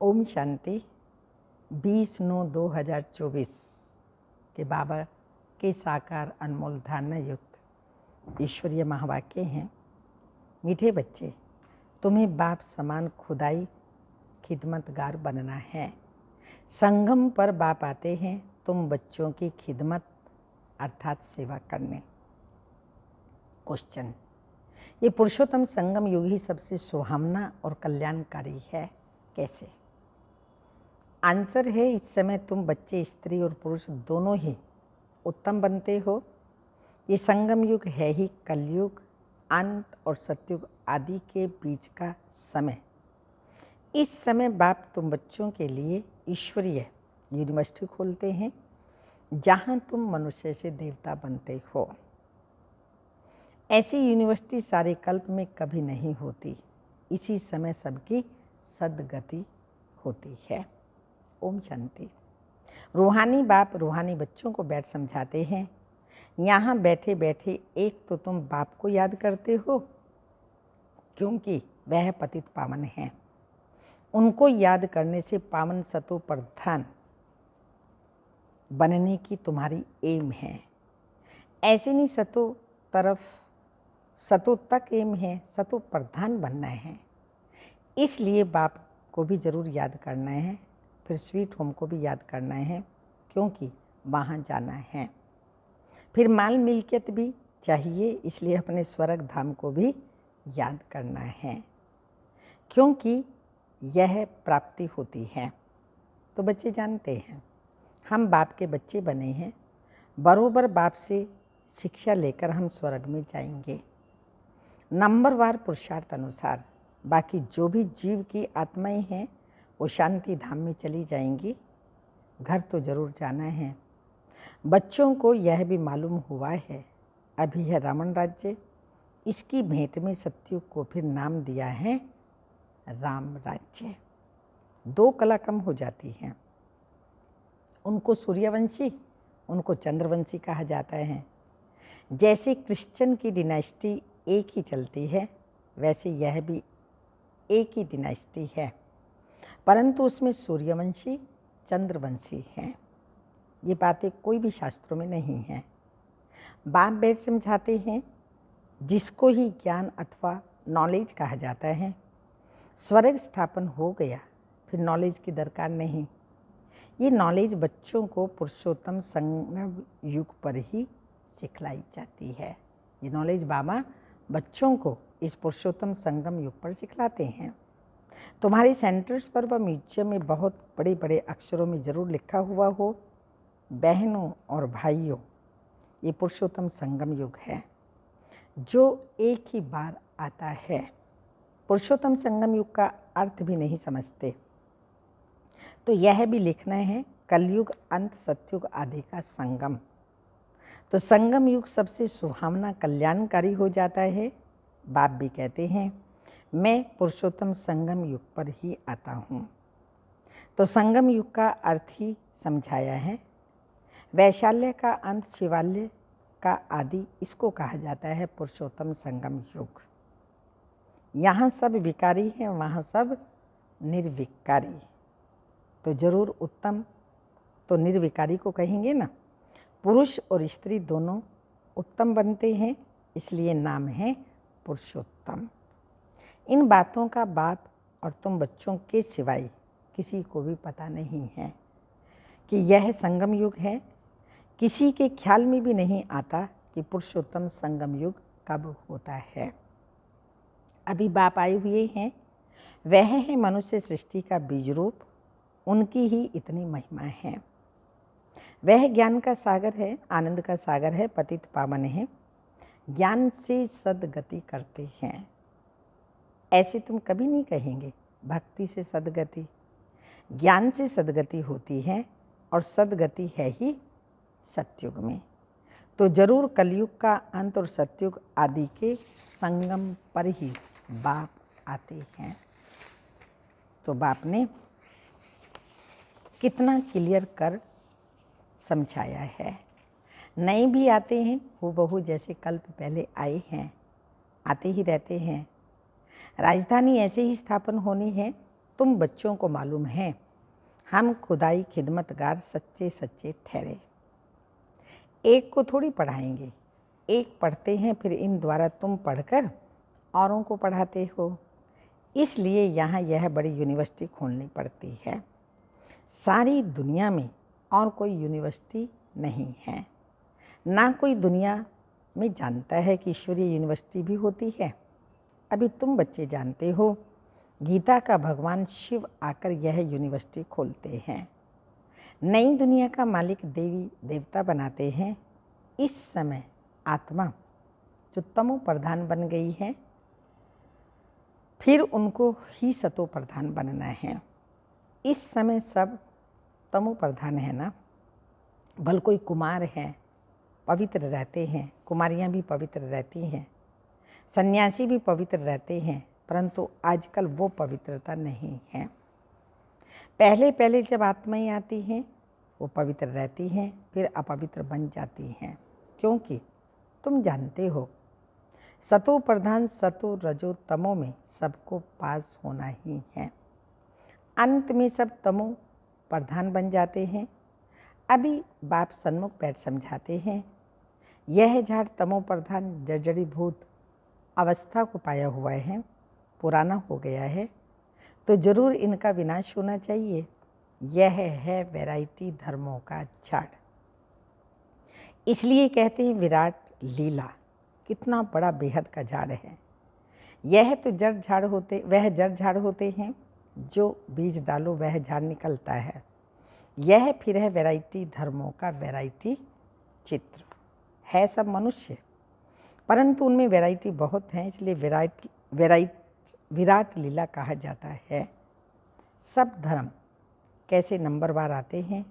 ओम शांति। 20/9/2024 के बाबा के साकार अनमोल धारणा युक्त ईश्वरीय महावाक्य हैं। मीठे बच्चे, तुम्हें बाप समान खुदाई खिदमतगार बनना है। संगम पर बाप आते हैं तुम बच्चों की खिदमत अर्थात सेवा करने। क्वेश्चन, ये पुरुषोत्तम संगम युग ही सबसे सुहावना और कल्याणकारी है, कैसे? आंसर है, इस समय तुम बच्चे स्त्री और पुरुष दोनों ही उत्तम बनते हो। ये संगम युग है ही कलयुग, अंत और सतयुग आदि के बीच का समय। इस समय बाप तुम बच्चों के लिए ईश्वरीय यूनिवर्सिटी खोलते हैं जहाँ तुम मनुष्य से देवता बनते हो। ऐसी यूनिवर्सिटी सारे कल्प में कभी नहीं होती। इसी समय सबकी सद्गति होती है। ओम शांति। रूहानी बाप रूहानी बच्चों को बैठ समझाते हैं। यहाँ बैठे बैठे एक तो तुम बाप को याद करते हो क्योंकि वह पतित पावन हैं। उनको याद करने से पावन सतो प्रधान बनने की तुम्हारी एम है। ऐसे नहीं सतो तक एम है, सतो प्रधान बनना है। इसलिए बाप को भी ज़रूर याद करना है, फिर स्वीट होम को भी याद करना है क्योंकि वहाँ जाना है। फिर माल मिल्कियत भी चाहिए, इसलिए अपने स्वर्ग धाम को भी याद करना है क्योंकि यह प्राप्ति होती है। तो बच्चे जानते हैं हम बाप के बच्चे बने हैं, बरोबर बाप से शिक्षा लेकर हम स्वर्ग में जाएंगे नंबरवार पुरुषार्थ अनुसार। बाकी जो भी जीव की आत्माएं हैं वो शांति धाम में चली जाएंगी। घर तो जरूर जाना है। बच्चों को यह भी मालूम हुआ है अभी है रावण राज्य, इसकी भेंट में सतयुग को फिर नाम दिया है राम राज्य। दो कला कम हो जाती हैं, उनको सूर्यवंशी, उनको चंद्रवंशी कहा जाता है। जैसे क्रिश्चियन की डिनाइस्टी एक ही चलती है वैसे यह भी एक ही डिनाइस्टी है, परंतु उसमें सूर्यवंशी चंद्रवंशी हैं। ये बातें कोई भी शास्त्रों में नहीं हैं। बाप बैठ समझाते हैं जिसको ही ज्ञान अथवा नॉलेज कहा जाता है, स्वर्ग स्थापन हो गया फिर नॉलेज की दरकार नहीं। ये नॉलेज बच्चों को पुरुषोत्तम संगम युग पर ही सिखलाई जाती है। ये नॉलेज बाबा बच्चों को इस पुरुषोत्तम संगम युग पर सिखलाते हैं। तुम्हारे सेंटर्स पर व म्यूजियम में बहुत बड़े बड़े अक्षरों में ज़रूर लिखा हुआ हो, बहनों और भाइयों, ये पुरुषोत्तम संगम युग है जो एक ही बार आता है। पुरुषोत्तम संगम युग का अर्थ भी नहीं समझते तो यह भी लिखना है कलयुग अंत सतयुग आदि का संगम। तो संगम युग सबसे सुहावना कल्याणकारी हो जाता है। बाप भी कहते हैं मैं पुरुषोत्तम संगम युग पर ही आता हूँ। तो संगम युग का अर्थ ही समझाया है। वैशाल्य का अंत, शिवाल्य का आदि, इसको कहा जाता है पुरुषोत्तम संगम युग। यहाँ सब विकारी हैं, वहाँ सब निर्विकारी। तो जरूर उत्तम तो निर्विकारी को कहेंगे ना। पुरुष और स्त्री दोनों उत्तम बनते हैं, इसलिए नाम है पुरुषोत्तम। इन बातों का बाप और तुम बच्चों के सिवाय किसी को भी पता नहीं है कि यह संगम युग है। किसी के ख्याल में भी नहीं आता कि पुरुषोत्तम संगम युग कब होता है। अभी बाप आए हुए हैं, वह है मनुष्य सृष्टि का बीज रूप, उनकी ही इतनी महिमा है। वह ज्ञान का सागर है, आनंद का सागर है, पतित पावन है, ज्ञान से सद्गति करते हैं। ऐसे तुम कभी नहीं कहेंगे भक्ति से सद्गति, ज्ञान से सद्गति होती है और सद्गति है ही सतयुग में। तो जरूर कलयुग का अंत और सतयुग आदि के संगम पर ही बाप आते हैं। तो बाप ने कितना क्लियर कर समझाया है। नए भी आते हैं हूबहू जैसे कल्प पहले आए हैं, आते ही रहते हैं। राजधानी ऐसे ही स्थापन होनी है तुम बच्चों को मालूम है हम खुदाई खिदमतगार सच्चे सच्चे ठहरे। एक को थोड़ी पढ़ाएंगे, एक पढ़ते हैं, फिर इन द्वारा तुम पढ़कर औरों को पढ़ाते हो। इसलिए यहाँ यह बड़ी यूनिवर्सिटी खोलनी पड़ती है। सारी दुनिया में और कोई यूनिवर्सिटी नहीं है, ना कोई दुनिया में जानता है कि ईश्वरीय यूनिवर्सिटी भी होती है। अभी तुम बच्चे जानते हो, गीता का भगवान शिव आकर यह यूनिवर्सिटी खोलते हैं। नई दुनिया का मालिक देवी देवता बनाते हैं। इस समय आत्मा जो तमो प्रधान बन गई है, फिर उनको ही सतो प्रधान बनना है। इस समय सब तमो प्रधान है ना। भल कोई कुमार है, पवित्र रहते हैं, कुमारियाँ भी पवित्र रहती हैं, सन्यासी भी पवित्र रहते हैं, परंतु आजकल वो पवित्रता नहीं है। पहले पहले जब आत्माएं आती हैं वो पवित्र रहती हैं, फिर अपवित्र बन जाती हैं, क्योंकि तुम जानते हो सतो प्रधान सतो रजो तमो में सबको पास होना ही है। अंत में सब तमो प्रधान बन जाते हैं। अभी बाप सन्मुख बैठ समझाते हैं, यह झाड़ तमो प्रधान जर्जरीभूत अवस्था को पाया हुआ है, पुराना हो गया है, तो जरूर इनका विनाश होना चाहिए। यह है वैरायटी धर्मों का झाड़। इसलिए कहते हैं विराट लीला कितना बड़ा बेहद का झाड़ है। यह तो जड़ झाड़ होते, वह जड़ झाड़ होते हैं, जो बीज डालो वह झाड़ निकलता है। यह फिर है वैरायटी धर्मों का वैरायटी चित्र है। सब मनुष्य, परंतु उनमें वैरायटी बहुत है, इसलिए विराट लीला कहा जाता है। सब धर्म कैसे नंबरवार आते हैं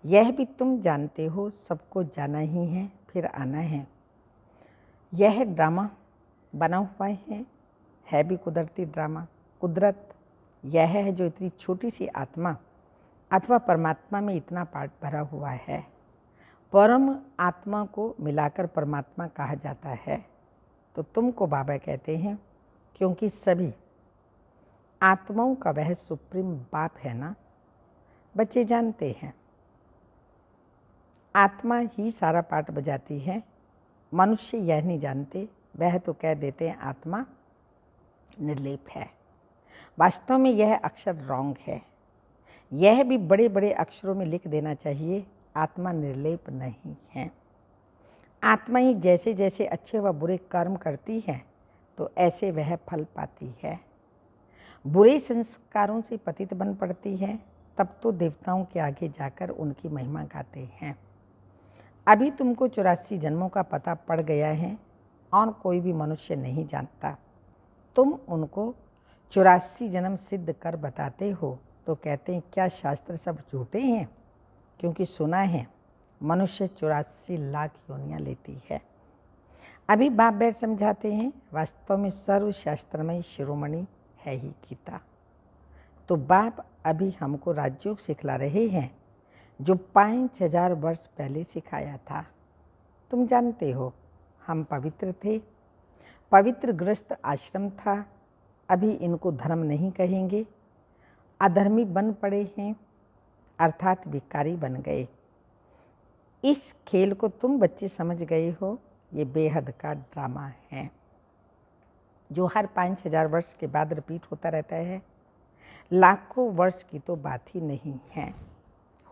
यह भी तुम जानते हो। सबको जाना ही है, फिर आना है। यह ड्रामा बना हुआ है भी कुदरती ड्रामा। कुदरत यह है जो इतनी छोटी सी आत्मा अथवा परमात्मा में इतना पार्ट भरा हुआ है। परम आत्मा को मिलाकर परमात्मा कहा जाता है। तो तुमको बाबा कहते हैं, क्योंकि सभी आत्माओं का वह सुप्रीम बाप है ना। बच्चे जानते हैं आत्मा ही सारा पार्ट बजाती है। मनुष्य यह नहीं जानते, वह तो कह देते हैं आत्मा निर्लेप है। वास्तव में यह अक्षर रॉन्ग है। यह भी बड़े बड़े अक्षरों में लिख देना चाहिए, आत्मा निर्लेप नहीं है। आत्मा ही जैसे जैसे अच्छे व बुरे कर्म करती है तो ऐसे वह फल पाती है। बुरे संस्कारों से पतित बन पड़ती है, तब तो देवताओं के आगे जाकर उनकी महिमा गाते हैं। अभी तुमको 84 जन्मों का पता पड़ गया है और कोई भी मनुष्य नहीं जानता। तुम उनको 84 जन्म सिद्ध कर बताते हो तो कहते हैं क्या शास्त्र सब झूठे हैं? क्योंकि सुना है मनुष्य 84 लाख योनियां लेती है। अभी बाप बैठ समझाते हैं, वास्तव में सर्वशास्त्रमय शिरोमणि है ही गीता। तो बाप अभी हमको राजयोग सिखला रहे हैं जो 5000 वर्ष पहले सिखाया था। तुम जानते हो हम पवित्र थे, पवित्र ग्रस्त आश्रम था। अभी इनको धर्म नहीं कहेंगे, अधर्मी बन पड़े हैं, अर्थात विकारी बन गए। इस खेल को तुम बच्चे समझ गए हो। ये बेहद का ड्रामा है जो हर 5000 वर्ष के बाद रिपीट होता रहता है। लाखों वर्ष की तो बात ही नहीं है,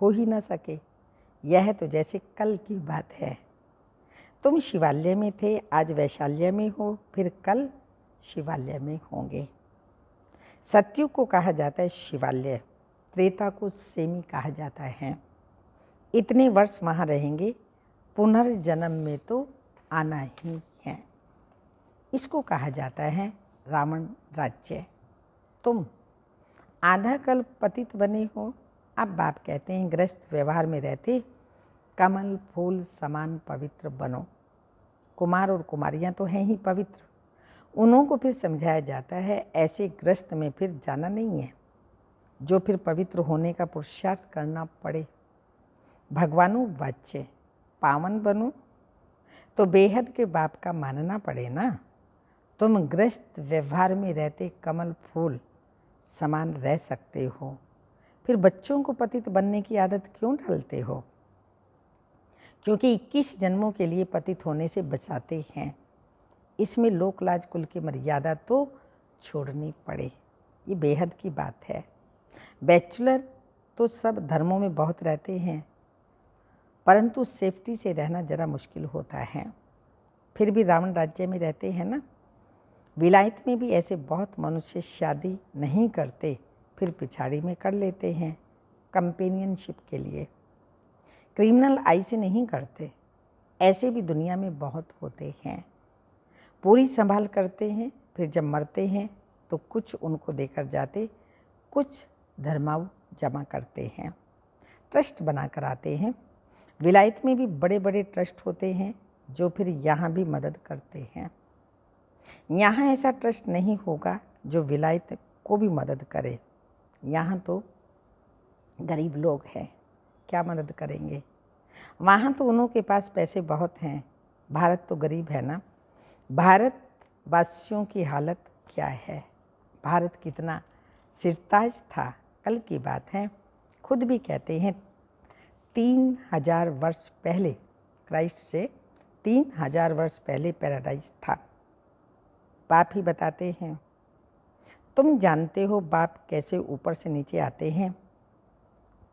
हो ही ना सके। यह तो जैसे कल की बात है। तुम शिवालय में थे, आज वैशाल्य में हो, फिर कल शिवालय में होंगे। सत्युग को कहा जाता है शिवालय, त्रेता को सेमी कहा जाता है। इतने वर्ष वहाँ रहेंगे, पुनर्जन्म में तो आना ही है। इसको कहा जाता है रावण राज्य। तुम आधा कल्प पतित बने हो। अब बाप कहते हैं गृहस्थ व्यवहार में रहते कमल फूल समान पवित्र बनो। कुमार और कुमारियाँ तो हैं ही पवित्र, उन्हों को फिर समझाया जाता है ऐसे गृहस्थ में फिर जाना नहीं है, जो फिर पवित्र होने का पुरुषार्थ करना पड़े। भगवानु वाच्य पावन बनो तो बेहद के बाप का मानना पड़े ना। तुम गृहस्थ व्यवहार में रहते कमल फूल समान रह सकते हो, फिर बच्चों को पतित बनने की आदत क्यों डालते हो? क्योंकि 21 जन्मों के लिए पतित होने से बचाते हैं। इसमें लोक लाज कुल की मर्यादा तो छोड़नी पड़े, ये बेहद की बात है। बैचलर तो सब धर्मों में बहुत रहते हैं, परंतु सेफ्टी से रहना जरा मुश्किल होता है। फिर भी रावण राज्य में रहते हैं ना। विलायत में भी ऐसे बहुत मनुष्य शादी नहीं करते, फिर पिछाड़ी में कर लेते हैं कंपेनियनशिप के लिए। क्रिमिनल आई से नहीं करते, ऐसे भी दुनिया में बहुत होते हैं। पूरी संभाल करते हैं, फिर जब मरते हैं तो कुछ उनको देकर जाते, कुछ धर्माऊ जमा करते हैं, ट्रस्ट बनाकर आते हैं। विलायत में भी बड़े बड़े ट्रस्ट होते हैं जो फिर यहाँ भी मदद करते हैं। यहाँ ऐसा ट्रस्ट नहीं होगा जो विलायत को भी मदद करे। यहाँ तो गरीब लोग हैं, क्या मदद करेंगे? वहाँ तो उन्हों के पास पैसे बहुत हैं, भारत तो गरीब है ना। भारत वासियों की हालत क्या है? भारत कितना सिरताज था, कल की बात है। खुद भी कहते हैं 3000 वर्ष पहले, क्राइस्ट से 3000 वर्ष पहले पैराडाइज था। बाप ही बताते हैं। तुम जानते हो बाप कैसे ऊपर से नीचे आते हैं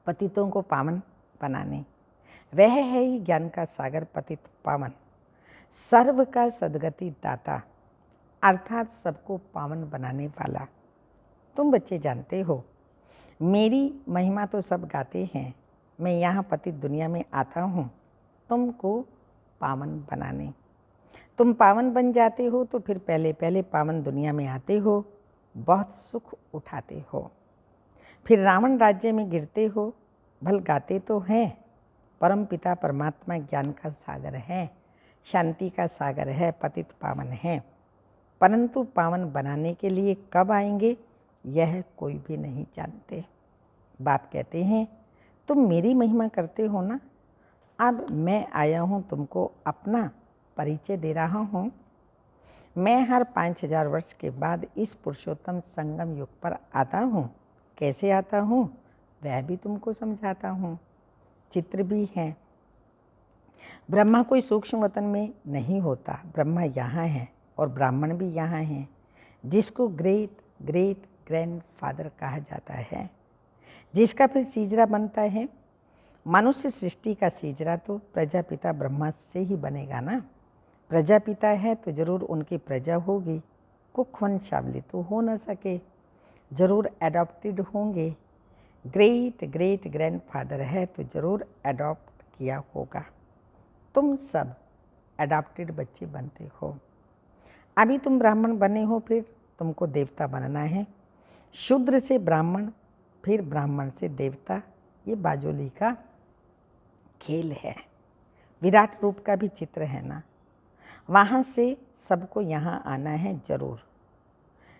पतितों को पावन बनाने। वह है ही ज्ञान का सागर पतित पावन, सर्व का सद्गति दाता, अर्थात सबको पावन बनाने वाला। तुम बच्चे जानते हो, मेरी महिमा तो सब गाते हैं। मैं यहाँ पतित दुनिया में आता हूँ तुमको पावन बनाने। तुम पावन बन जाते हो तो फिर पहले पहले पावन दुनिया में आते हो, बहुत सुख उठाते हो। फिर रावण राज्य में गिरते हो, भल गाते तो हैं। परम पिता परमात्मा ज्ञान का सागर है, शांति का सागर है, पतित पावन है। परंतु पावन बनाने के लिए कब आएंगे यह कोई भी नहीं जानते। बाप कहते हैं तुम मेरी महिमा करते हो ना, अब मैं आया हूँ तुमको अपना परिचय दे रहा हूँ। मैं हर 5000 वर्ष के बाद इस पुरुषोत्तम संगम युग पर आता हूँ। कैसे आता हूँ वह भी तुमको समझाता हूँ, चित्र भी हैं। ब्रह्मा कोई सूक्ष्म वतन में नहीं होता, ब्रह्मा यहाँ है और ब्राह्मण भी यहाँ हैं, जिसको ग्रेट ग्रेट ग्रैंडफादर कहा जाता है, जिसका फिर सीजरा बनता है। मनुष्य सृष्टि का सीजरा तो प्रजापिता ब्रह्मा से ही बनेगा ना। प्रजापिता है तो जरूर उनकी प्रजा होगी, कुख वंशावली तो हो न सके, जरूर एडॉप्टेड होंगे। ग्रेट ग्रेट ग्रैंडफादर है तो जरूर एडॉप्ट किया होगा। तुम सब एडॉप्टेड बच्चे बनते हो। अभी तुम ब्राह्मण बने हो, फिर तुमको देवता बनना है। शूद्र से ब्राह्मण, फिर ब्राह्मण से देवता, ये बाजोली का खेल है। विराट रूप का भी चित्र है ना। वहाँ से सबको यहाँ आना है जरूर।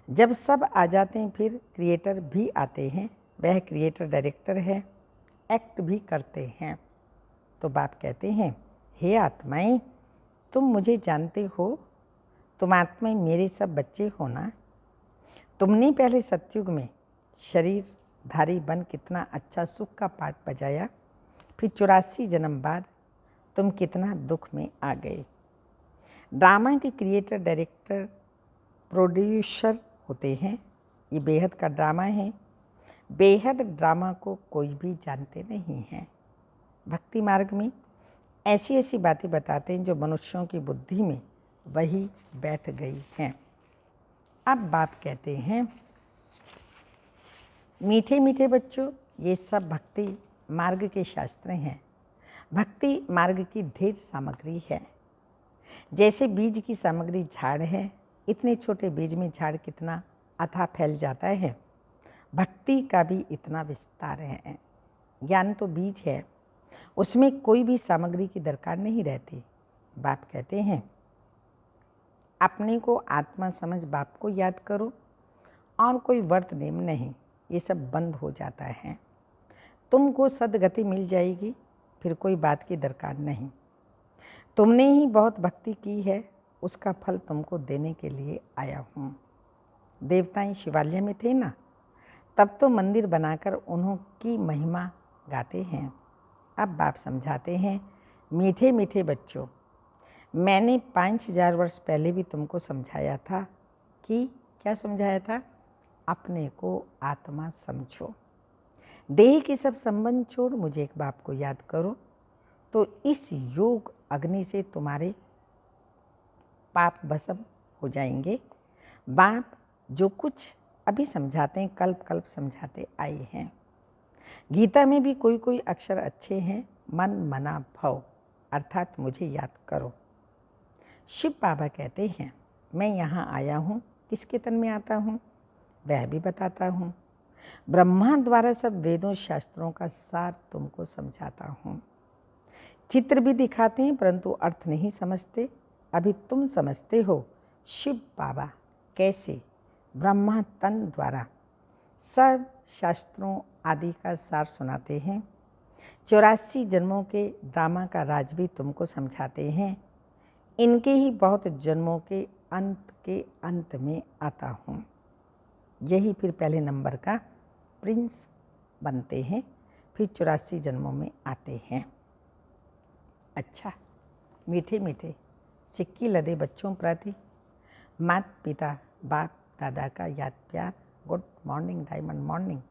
जब सब आ जाते हैं फिर क्रिएटर भी आते हैं, वह क्रिएटर डायरेक्टर है, एक्ट भी करते हैं। तो बाप कहते हैं हे आत्माएं, तुम मुझे जानते हो, तुम आत्माएं मेरे सब बच्चे हो ना। तुमने पहले सतयुग में शरीरधारी बन कितना अच्छा सुख का पाठ बजाया, फिर 84 जन्म बाद तुम कितना दुख में आ गए। ड्रामा के क्रिएटर डायरेक्टर प्रोड्यूसर होते हैं। ये बेहद का ड्रामा है। बेहद ड्रामा को कोई भी जानते नहीं हैं। भक्ति मार्ग में ऐसी ऐसी बातें बताते हैं जो मनुष्यों की बुद्धि में वही बैठ गई हैं। अब बाप कहते हैं मीठे मीठे बच्चों, ये सब भक्ति मार्ग के शास्त्र हैं। भक्ति मार्ग की ढेर सामग्री है। जैसे बीज की सामग्री झाड़ है, इतने छोटे बीज में झाड़ कितना अथाह फैल जाता है, भक्ति का भी इतना विस्तार है। ज्ञान तो बीज है, उसमें कोई भी सामग्री की दरकार नहीं रहती। बाप कहते हैं अपने को आत्मा समझ बाप को याद करो और कोई व्रत नेम नहीं, ये सब बंद हो जाता है। तुमको सदगति मिल जाएगी, फिर कोई बात की दरकार नहीं। तुमने ही बहुत भक्ति की है, उसका फल तुमको देने के लिए आया हूँ। देवताएं शिवालय में थे ना, तब तो मंदिर बनाकर उन्हों की महिमा गाते हैं। अब बाप समझाते हैं, मीठे मीठे बच्चों, मैंने 5000 वर्ष पहले भी तुमको समझाया था कि क्या समझाया था? अपने को आत्मा समझो, देह के सब संबंध छोड़ मुझे एक बाप को याद करो, तो इस योग अग्नि से तुम्हारे पाप भस्म हो जाएंगे। बाप जो कुछ अभी समझाते हैं, कल्प कल्प समझाते आए हैं। गीता में भी कोई कोई अक्षर अच्छे हैं, मन मना भव, अर्थात मुझे याद करो। शिव बाबा कहते हैं, मैं यहाँ आया हूँ, किसके तन में आता हूँ वह भी बताता हूँ। ब्रह्मा द्वारा सब वेदों शास्त्रों का सार तुमको समझाता हूँ। चित्र भी दिखाते हैं परंतु अर्थ नहीं समझते। अभी तुम समझते हो शिव बाबा कैसे ब्रह्मा तन द्वारा सब शास्त्रों आदि का सार सुनाते हैं। 84 जन्मों के ड्रामा का राज भी तुमको समझाते हैं। इनके ही बहुत जन्मों के अंत में आता हूँ। यही फिर पहले नंबर का प्रिंस बनते हैं, फिर 84 जन्मों में आते हैं। अच्छा, मीठे मीठे सिक्की लदे बच्चों प्रति माता पिता बाप दादा का याद प्यार। Good morning diamond morning.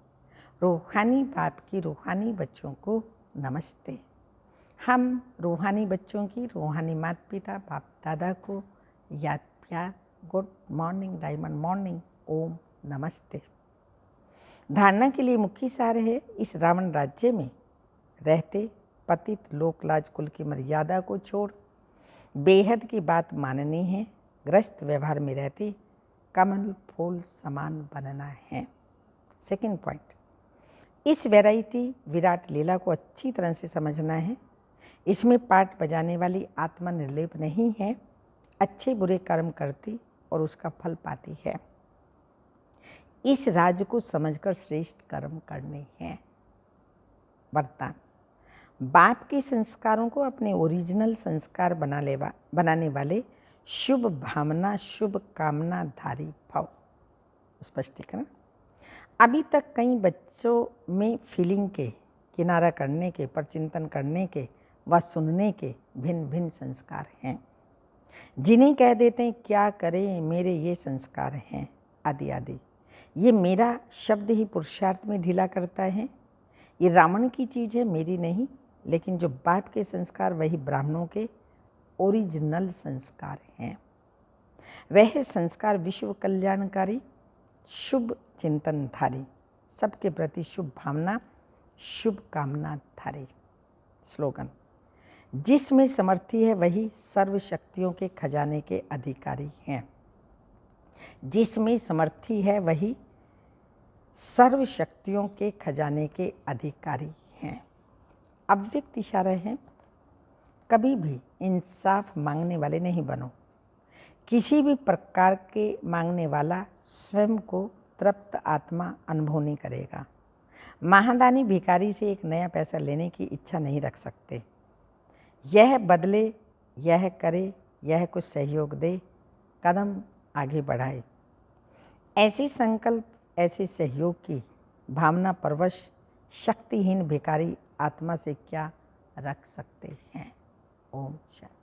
रूहानी बाप की रूहानी बच्चों को नमस्ते। हम रूहानी बच्चों की रूहानी माता पिता बाप दादा को याद प्यार। Good morning diamond morning. Om नमस्ते। धारणा के लिए मुख्य सार है, इस रावण राज्य में रहते पतित लोकलाज कुल की मर्यादा को छोड़ बेहद की बात माननी है। ग्रस्त व्यवहार में रहते कमल फूल समान बनना है। सेकंड पॉइंट, इस वैरायटी विराट लीला को अच्छी तरह से समझना है। इसमें पाठ बजाने वाली आत्मा निर्लेप नहीं है, अच्छे बुरे कर्म करती और उसका फल पाती है। इस राज को समझकर श्रेष्ठ कर्म करने हैं। वरदान, बाप के संस्कारों को अपने ओरिजिनल संस्कार बनाने वाले शुभ भावना शुभ कामना धारी भव। स्पष्टीकरण, अभी तक कई बच्चों में फीलिंग के, किनारा करने के, परचिंतन करने के व सुनने के भिन्न भिन्न संस्कार हैं, जिन्हें कह देते हैं क्या करें मेरे ये संस्कार हैं आदि आदि। ये मेरा शब्द ही पुरुषार्थ में ढीला करता है। ये रावण की चीज़ है, मेरी नहीं। लेकिन जो बाप के संस्कार वही ब्राह्मणों के ओरिजिनल संस्कार हैं। वह संस्कार विश्व कल्याणकारी शुभ चिंतनधारी, सबके प्रति शुभ भावना शुभ कामना धारी। स्लोगन, जिसमें समर्थी है वही सर्व शक्तियों के खजाने के अधिकारी हैं। जिसमें समर्थी है वही सर्व शक्तियों के खजाने के अधिकारी हैं। अव्यक्त इशारा है, कभी भी इंसाफ मांगने वाले नहीं बनो। किसी भी प्रकार के मांगने वाला स्वयं को तृप्त आत्मा अनुभव नहीं करेगा। महादानी भिखारी से एक नया पैसा लेने की इच्छा नहीं रख सकते। यह बदले, यह करे, यह कुछ सहयोग दे, कदम आगे बढ़ाए। ऐसे संकल्प, ऐसे सहयोग की भावना परवश शक्तिहीन भिखारी आत्मा से क्या रख सकते हैं। ओम शांति।